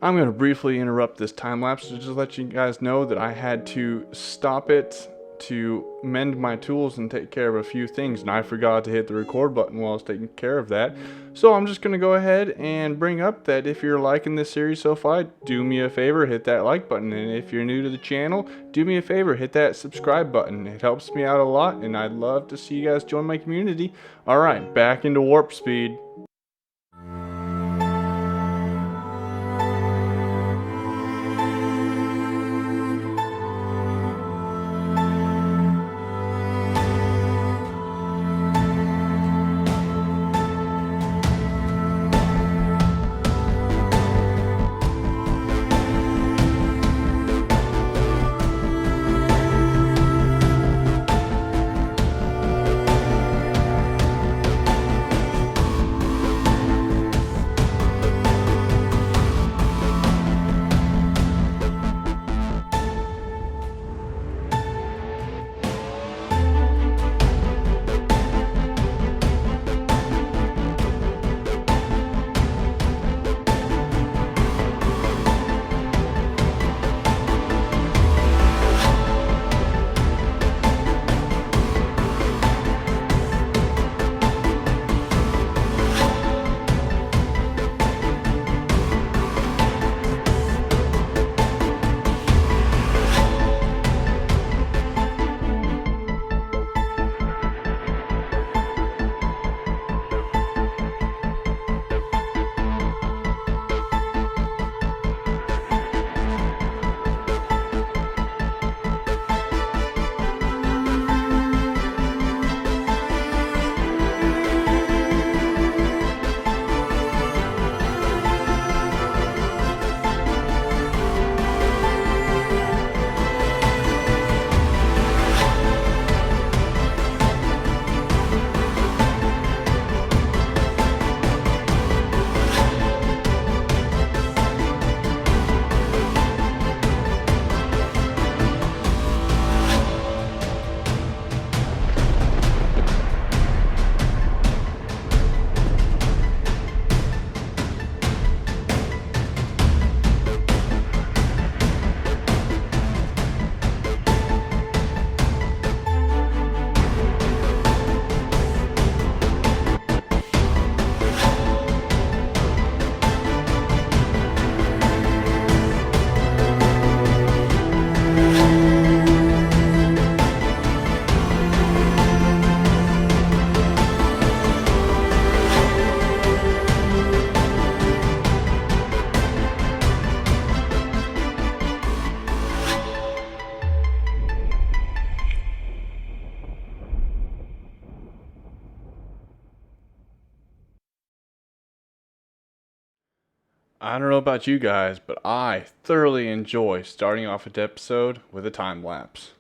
I'm going to briefly interrupt this time lapse to just let you guys know that I had to stop it to mend my tools and take care of a few things, and I forgot to hit the record button while I was taking care of that. So I'm just going to go ahead and bring up that if you're liking this series so far, do me a favor, hit that like button, and if you're new to the channel, do me a favor, hit that subscribe button. It helps me out a lot, and I'd love to see you guys join my community. Alright, back into warp speed. I don't know about you guys, but I thoroughly enjoy starting off an episode with a time lapse.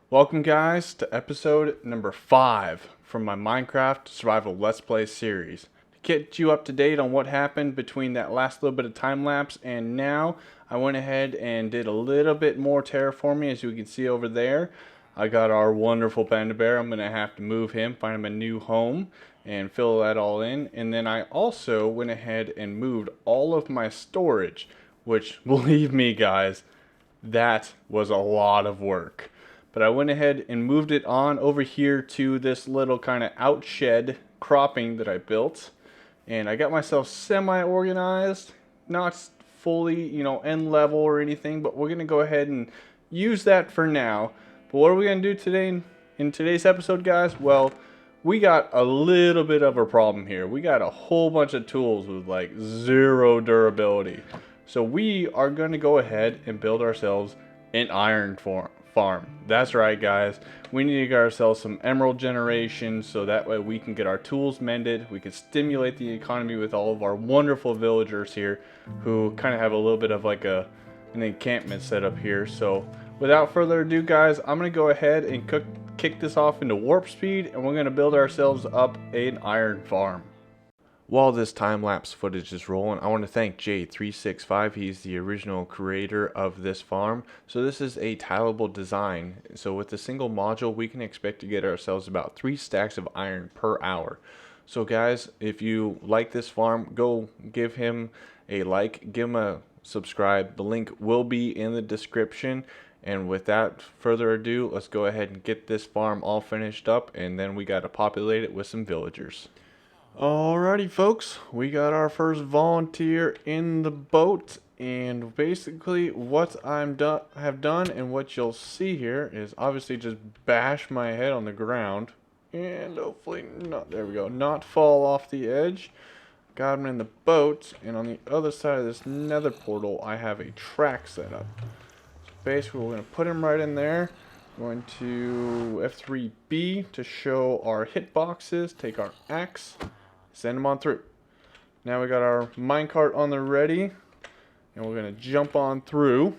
Welcome guys to episode number 5 from my Minecraft Survival Let's Play series. To get you up to date on what happened between that last little bit of time lapse and now, I went ahead and did a little bit more terraforming. As you can see over there, I got our wonderful panda bear. I'm going to have to move him, find him a new home, and fill that all in. And then I also went ahead and moved all of my storage, which, believe me guys, that was a lot of work. But I went ahead and moved it on over here to this little kind of outshed cropping that I built. And I got myself semi-organized, not fully, end level or anything, but we're going to go ahead and use that for now. But what are we going to do today in today's episode, guys? Well, we got a little bit of a problem here. We got a whole bunch of tools with like 0 durability. So we are going to go ahead and build ourselves an iron farm. That's right, guys. We need to get ourselves some emerald generation so that way we can get our tools mended. We can stimulate the economy with all of our wonderful villagers here who kind of have a little bit of like an encampment set up here. So without further ado, guys, I'm going to go ahead and kick this off into warp speed, and we're going to build ourselves up an iron farm. While this time-lapse footage is rolling, I want to thank Jay365. He's the original creator of this farm. So this is a tileable design. So with a single module, we can expect to get ourselves about 3 stacks of iron per hour. So guys, if you like this farm, go give him a like, give him a subscribe. The link will be in the description. And without further ado, let's go ahead and get this farm all finished up, and then we got to populate it with some villagers. Alrighty folks, we got our first volunteer in the boat, and basically what have done and what you'll see here is obviously just bash my head on the ground and hopefully not fall off the edge. Got him in the boat, and on the other side of this nether portal I have a track set up. So basically we're going to put him right in there. Going to F3B to show our hitboxes, take our axe, send him on through. Now we got our minecart on the ready, and we're going to jump on through,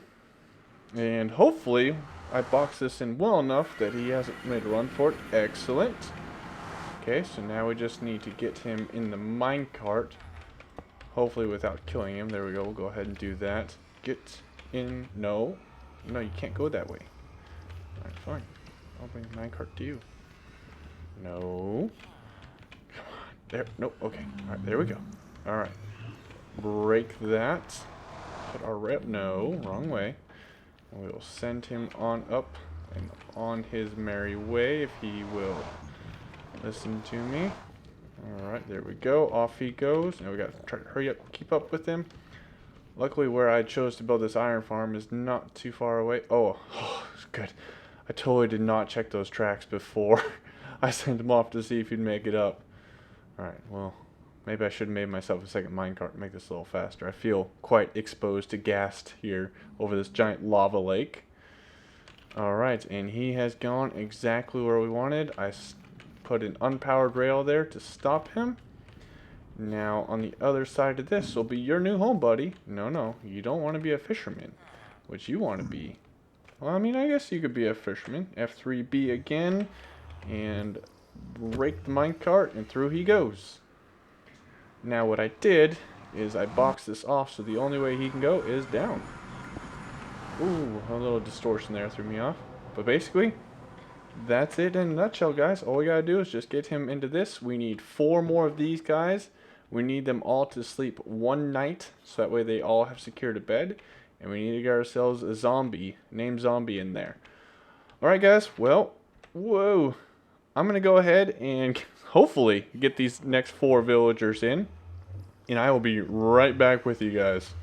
and hopefully I box this in well enough that he hasn't made a run for it. Excellent. Okay, so now we just need to get him in the minecart, hopefully without killing him. There we go. We'll go ahead and do that. Get in. No, you can't go that way. Alright, fine. I'll bring the minecart to you. No. Come on. There. Nope. Okay. Alright, there we go. Alright. Break that. Put our rep. No, wrong way. And we'll send him on up and on his merry way if he will listen to me. Alright, there we go. Off he goes. Now we got to try to hurry up, keep up with him. Luckily, where I chose to build this iron farm is not too far away. Oh, it's good. I totally did not check those tracks before I sent him off to see if he'd make it up. Alright, well, maybe I should have made myself a second minecart to make this a little faster. I feel quite exposed to ghast here over this giant lava lake. Alright, and he has gone exactly where we wanted. I put an unpowered rail there to stop him. Now, on the other side of this will be your new home, buddy. No, you don't want to be a fisherman. What you want to be? Well, I mean, I guess you could be a fisherman. F3B again, and break the minecart, and through he goes. Now, what I did is I boxed this off, so the only way he can go is down. Ooh, a little distortion there threw me off. But basically, that's it in a nutshell, guys. All we gotta do is just get him into this. We need 4 more of these guys. We need them all to sleep one night, so that way they all have secured a bed. And we need to get ourselves a zombie, named Zombie, in there. Alright, guys. Well, whoa. I'm gonna go ahead and hopefully get these next 4 villagers in. And I will be right back with you guys.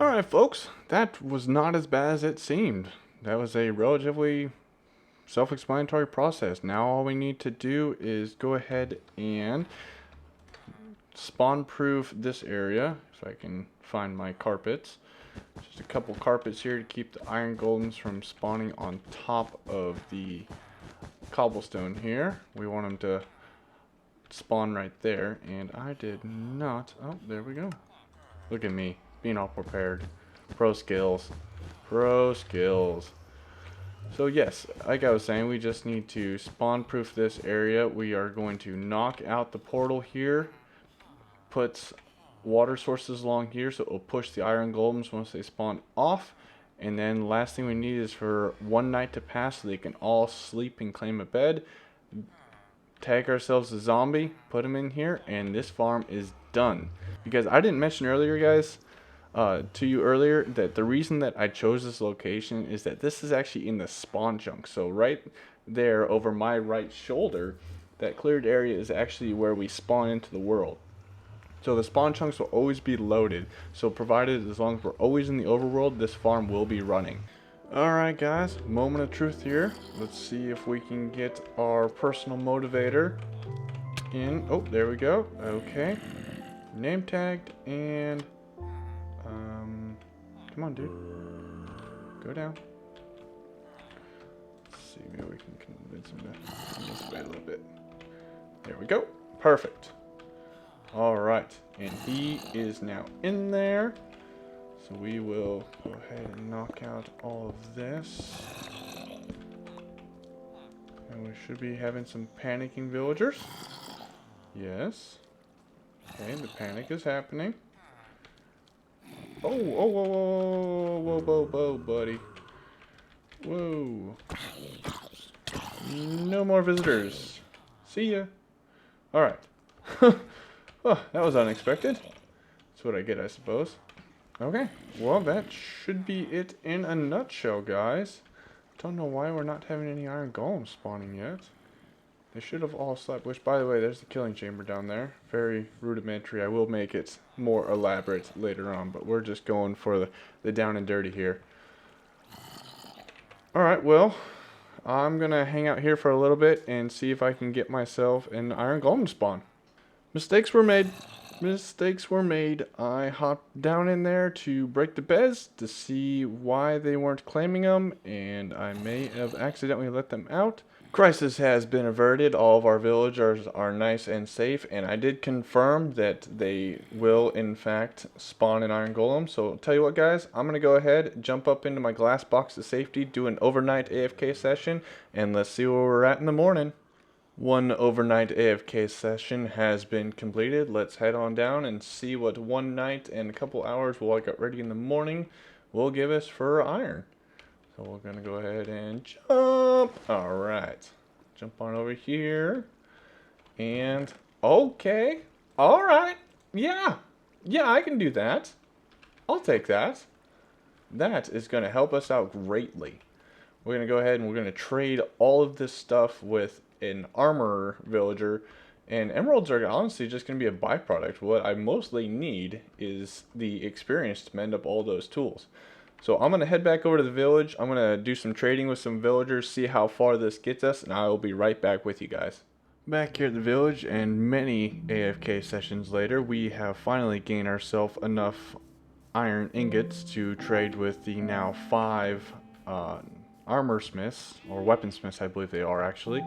Alright folks, that was not as bad as it seemed. That was a relatively self-explanatory process. Now all we need to do is go ahead and spawn proof this area. If I can find my carpets. Just a couple carpets here to keep the iron golems from spawning on top of the cobblestone here. We want them to spawn right there, and I did not. Oh, there we go. Look at me being all prepared. Pro skills. So yes, like I was saying, we just need to spawn proof this area. We are going to knock out the portal here, put water sources along here so it will push the iron golems once they spawn off. And then last thing we need is for one night to pass so they can all sleep and claim a bed. Tag ourselves a zombie, put him in here, and this farm is done. Because I didn't mention earlier, guys, to you earlier, that the reason that I chose this location is that this is actually in the spawn chunk. So right there over my right shoulder, that cleared area is actually where we spawn into the world. So the spawn chunks will always be loaded. So provided as long as we're always in the overworld, this farm will be running. Alright guys, moment of truth here. Let's see if we can get our personal motivator in. Oh, there we go. Okay. Name tagged and come on, dude. Go down. Let's see, maybe we can convince him to come this way a little bit. There we go. Perfect. Alright. And he is now in there. So we will go ahead and knock out all of this. And we should be having some panicking villagers. Yes. Okay, the panic is happening. Oh, whoa, whoa, whoa, whoa, whoa, whoa, buddy. Whoa. No more visitors. See ya. Alright. Oh, that was unexpected. That's what I get, I suppose. Okay, well, that should be it in a nutshell, guys. Don't know why we're not having any iron golems spawning yet. They should have all slept, which, by the way, there's the killing chamber down there. Very rudimentary. I will make it more elaborate later on, but we're just going for the down and dirty here. Alright, well, I'm going to hang out here for a little bit and see if I can get myself an iron golem spawn. Mistakes were made. Mistakes were made. I hopped down in there to break the beds to see why they weren't claiming them, and I may have accidentally let them out. Crisis has been averted. All of our villagers are nice and safe, and I did confirm that they will in fact spawn an iron golem. So tell you what, guys, I'm gonna go ahead, jump up into my glass box of safety, do an overnight AFK session, and let's see where we're at in the morning. One overnight AFK session has been completed. Let's head on down and see what one night and a couple hours while I got ready in the morning will give us for iron. So we're going to go ahead and jump. Alright. Jump on over here. And, okay. Alright. Yeah. Yeah, I can do that. I'll take that. That is going to help us out greatly. We're going to go ahead and we're going to trade all of this stuff with an armor villager, and emeralds are honestly just going to be a byproduct. What I mostly need is the experience to mend up all those tools. So I'm going to head back over to the village. I'm going to do some trading with some villagers, see how far this gets us, and I will be right back with you guys. Back here at the village, and many AFK sessions later, we have finally gained ourselves enough iron ingots to trade with the now 5 armor smiths, or weaponsmiths I believe they are actually.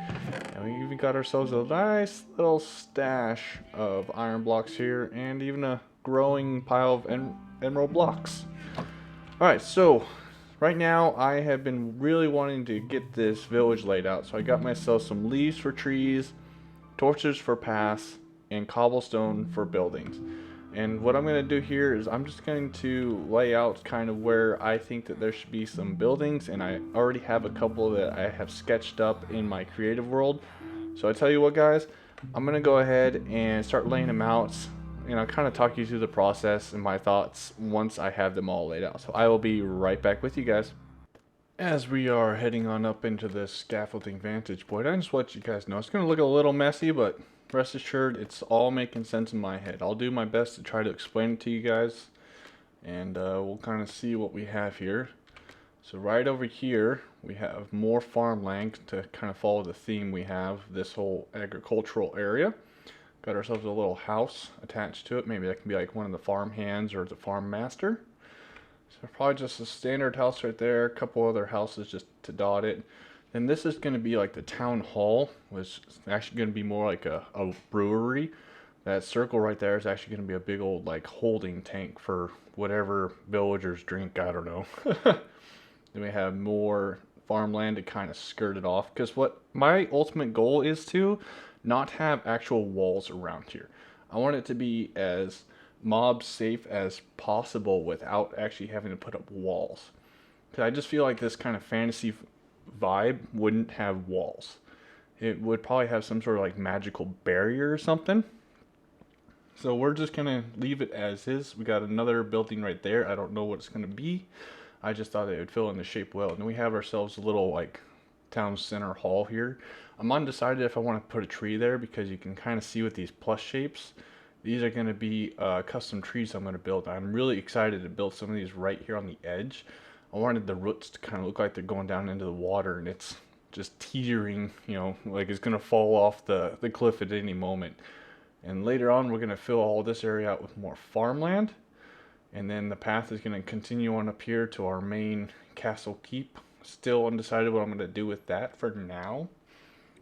And we even got ourselves a nice little stash of iron blocks here, and even a growing pile of emerald blocks. Alright, so right now I have been really wanting to get this village laid out, so I got myself some leaves for trees, torches for paths, and cobblestone for buildings. And what I'm going to do here is I'm just going to lay out kind of where I think that there should be some buildings, and I already have a couple that I have sketched up in my creative world. So I tell you what, guys, I'm going to go ahead and start laying them out, and I'll kind of talk you through the process and my thoughts once I have them all laid out. So I will be right back with you guys. As we are heading on up into this scaffolding vantage point, I just want you guys to know it's going to look a little messy, but rest assured, it's all making sense in my head. I'll do my best to try to explain it to you guys, and we'll kind of see what we have here. So right over here, we have more farmland to kind of follow the theme we have, this whole agricultural area. Got ourselves a little house attached to it. Maybe that can be like one of the farm hands or the farm master. So probably just a standard house right there, a couple other houses just to dot it. And this is going to be like the town hall, which is actually going to be more like a brewery. That circle right there is actually going to be a big old like holding tank for whatever villagers drink, I don't know. Then we have more farmland to kind of skirt it off, because what my ultimate goal is to not have actual walls around here. I want it to be as mob safe as possible without actually having to put up walls. Because I just feel like this kind of fantasy vibe wouldn't have walls. It would probably have some sort of like magical barrier or something. So we're just gonna leave it as is. We got another building right there. I don't know what it's gonna be. I just thought it would fill in the shape well. And we have ourselves a little like town center hall here. I'm undecided if I want to put a tree there, because you can kind of see with these plus shapes, these are going to be custom trees I'm going to build. I'm really excited to build some of these right here on the edge. I wanted the roots to kind of look like they're going down into the water, and it's just teetering, you know, like it's going to fall off the cliff at any moment. And later on, we're going to fill all this area out with more farmland. And then the path is going to continue on up here to our main castle keep. Still undecided what I'm going to do with that for now.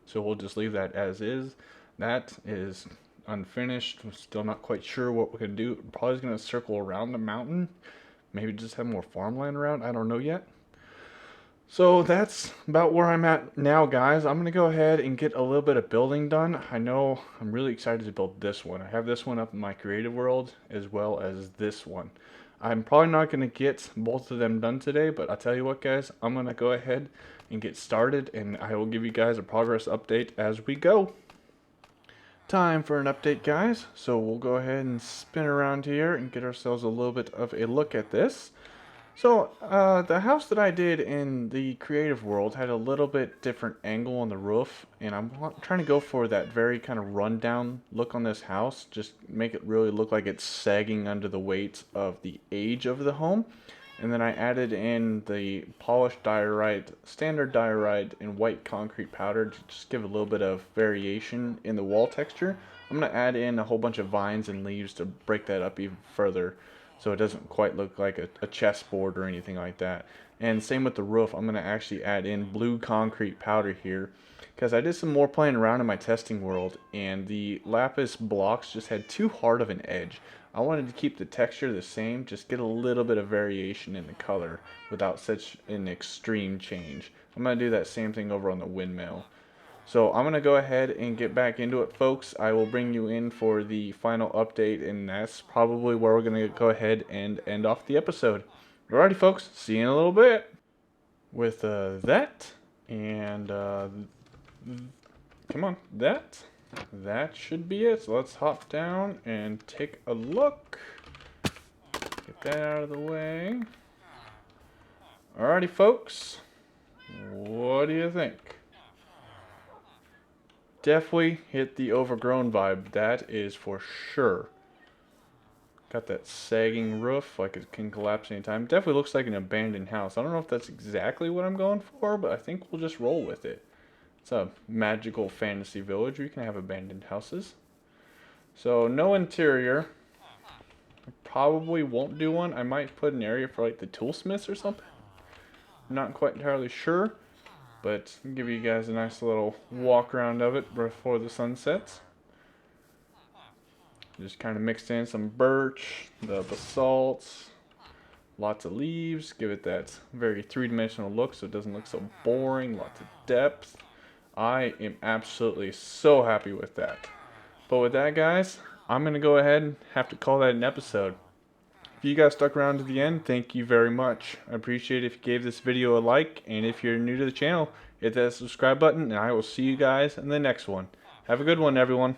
So we'll just leave that as is. That is unfinished. I'm still not quite sure what we're going to do. We're probably going to circle around the mountain, maybe just have more farmland around. I don't know yet. So that's about where I'm at now, guys. I'm going to go ahead and get a little bit of building done. I know I'm really excited to build this one. I have this one up in my creative world as well as this one. I'm probably not going to get both of them done today, but I'll tell you what, guys, I'm going to go ahead and get started, and I will give you guys a progress update as we go. Time for an update, guys. So we'll go ahead and spin around here and get ourselves a little bit of a look at this. So the house that I did in the creative world had a little bit different angle on the roof, and I'm trying to go for that very kind of rundown look on this house, just make it really look like it's sagging under the weight of the age of the home. And then I added in the polished diorite, standard diorite, and white concrete powder to just give a little bit of variation in the wall texture. I'm going to add in a whole bunch of vines and leaves to break that up even further, so it doesn't quite look like a chessboard or anything like that. And same with the roof. I'm going to actually add in blue concrete powder here, because I did some more playing around in my testing world, and the lapis blocks just had too hard of an edge. I wanted to keep the texture the same, just get a little bit of variation in the color without such an extreme change. I'm going to do that same thing over on the windmill. So I'm going to go ahead and get back into it, folks. I will bring you in for the final update, and that's probably where we're going to go ahead and end off the episode. Alrighty, folks. See you in a little bit. With that, and come on, that should be it. So let's hop down and take a look. Get that out of the way. Alrighty, folks. What do you think? Definitely hit the overgrown vibe, that is for sure. Got that sagging roof, like it can collapse anytime. Definitely looks like an abandoned house. I don't know if that's exactly what I'm going for, but I think we'll just roll with it. It's a magical fantasy village. We can have abandoned houses. So no interior. I probably won't do one. I might put an area for like the toolsmiths or something. I'm not quite entirely sure, but I'll give you guys a nice little walk around of it before the sun sets. Just kind of mixed in some birch, the basalts, lots of leaves, give it that very three-dimensional look so it doesn't look so boring, lots of depth. I am absolutely so happy with that. But with that, guys, I'm going to go ahead and have to call that an episode. If you guys stuck around to the end, thank you very much. I appreciate it if you gave this video a like, and if you're new to the channel, hit that subscribe button, and I will see you guys in the next one. Have a good one, everyone.